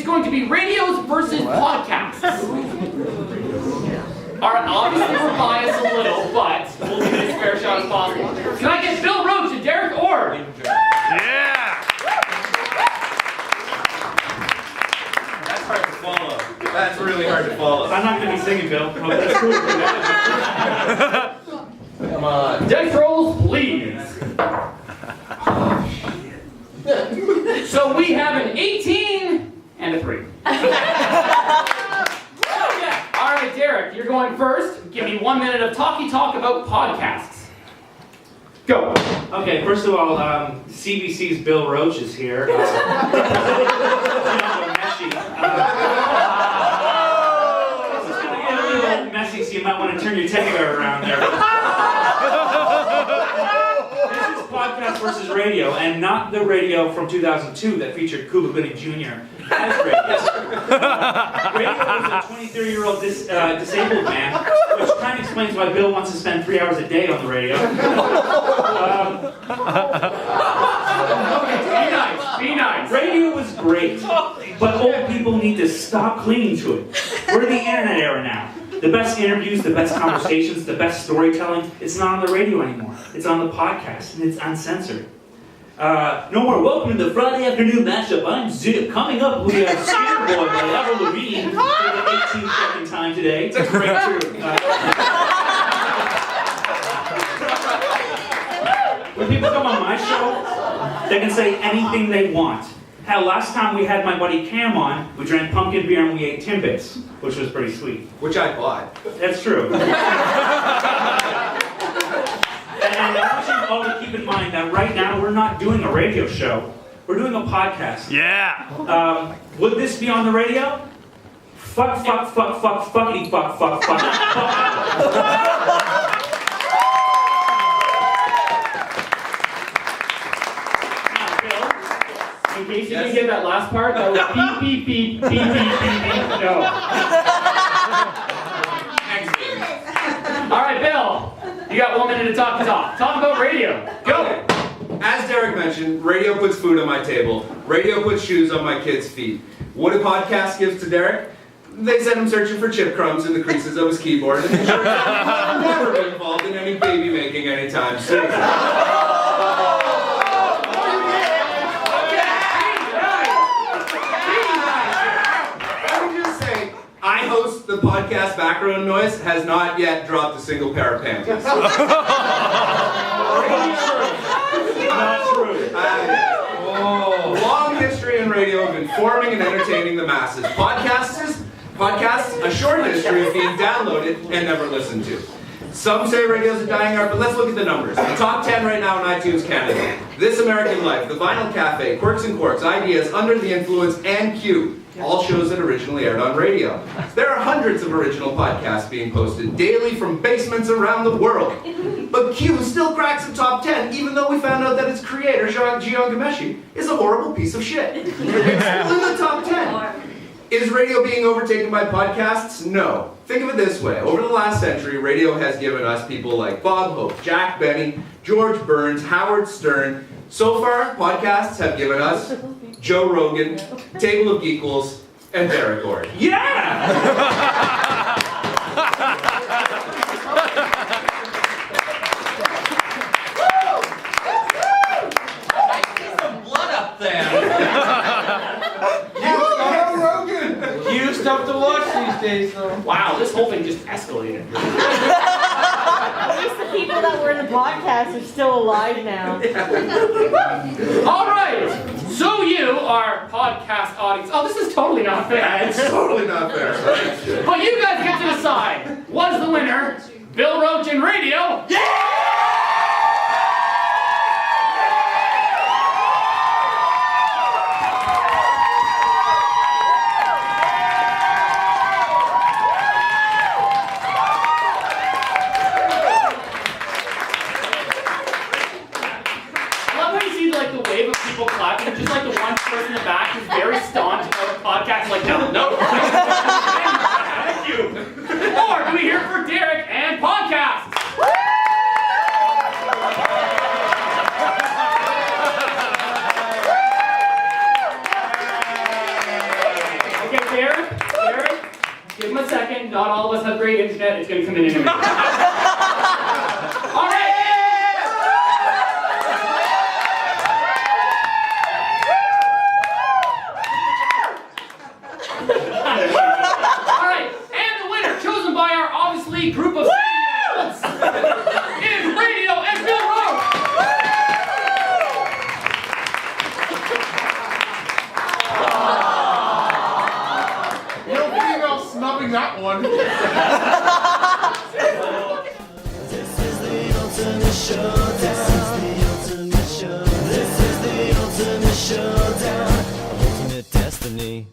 going to be radios versus podcasts. Alright, obviously we're biased a little, but we'll give it as fair shot as possible. Can I get Bill Roach and Derrek Orr? Yeah! That's hard to follow. That's really hard to follow. I'm not going to be singing, Bill. Oh, that's cool. Come on. Death rolls, please. So we have an 18 and a 3. Alright, Derrek, you're going first. Give me 1 minute of talk about podcasts. Go. Okay, first of all, CBC's Bill Roach is here. This is going to get a little messy, so you might want to turn your teddy bear around there. This is podcast versus radio, and not the radio from 2002 that featured Cuba Gooding Jr. as radio. Radio was a 23-year-old disabled man, which kind of explains why Bill wants to spend 3 hours a day on the radio. Be nice. Radio was great, but old people need to stop clinging to it. We're in the internet era now. The best interviews, the best conversations, the best storytelling, it's not on the radio anymore. It's on the podcast, and it's uncensored. No more welcome to the Friday afternoon mashup. I'm Zip. Coming up, we have Skater Boy by Avril Lavigne for the 18th time today. It's a great tune. When people come on my show, they can say anything they want. Hell, last time we had my buddy Cam on, we drank pumpkin beer and we ate Timbits, which was pretty sweet. Which I bought. That's true. And I want you all to keep in mind that right now we're not doing a radio show. We're doing a podcast. Yeah! Would this be on the radio? Fuck, fuckity, fuck. In case you didn't get that last part, that was beep, beep, beep, beep, beep, beep, beep. No. Alright, Bill. You got 1 minute to talk. Talk about radio. Go. Okay. As Derrek mentioned, radio puts food on my table. Radio puts shoes on my kids' feet. What do podcasts give to Derrek? They send him searching for chip crumbs in the creases of his keyboard and ensure he'll never be involved in any baby making anytime soon. I host the podcast Background Noise has not yet dropped a single pair of panties. Not true. Long history in radio of informing and entertaining the masses. Podcasts, a short history of being downloaded and never listened to. Some say radio's a dying art, but let's look at the numbers. The top 10 right now in iTunes Canada. This American Life, The Vinyl Cafe, Quirks and Quarks, Ideas, Under the Influence, and Q. All shows that originally aired on radio. There are hundreds of original podcasts being posted daily from basements around the world. But Q still cracks the top 10, even though we found out that its creator, Gian Gameshi, is a horrible piece of shit. It's still in the top 10. Is radio being overtaken by podcasts? No. Think of it this way. Over the last century, radio has given us people like Bob Hope, Jack Benny, George Burns, Howard Stern. So far, podcasts have given us Joe Rogan, Table of Geekles, and Derrek Orr. Yeah! I see some blood up there. Joe Rogan! You stuff to watch these days, though. Wow, this whole thing just escalated. At least the people that were in the podcast are still alive now. Alright, so you are podcast audience. Oh, this is totally not fair. It's totally not fair. But you guys get to decide. Was the winner Bill Roach in radio? Yeah! Clapping, just like the one person in the back who's very staunch about the podcast, like, no. Thank you. Or do we hear for Derrek and podcasts? yet. It's going to come in a minute. All right. All right. And the winner, chosen by our obviously group of fans, is Radio and Bill Roach. No female snubbing that one. This is the ultimate showdown. Ultimate destiny.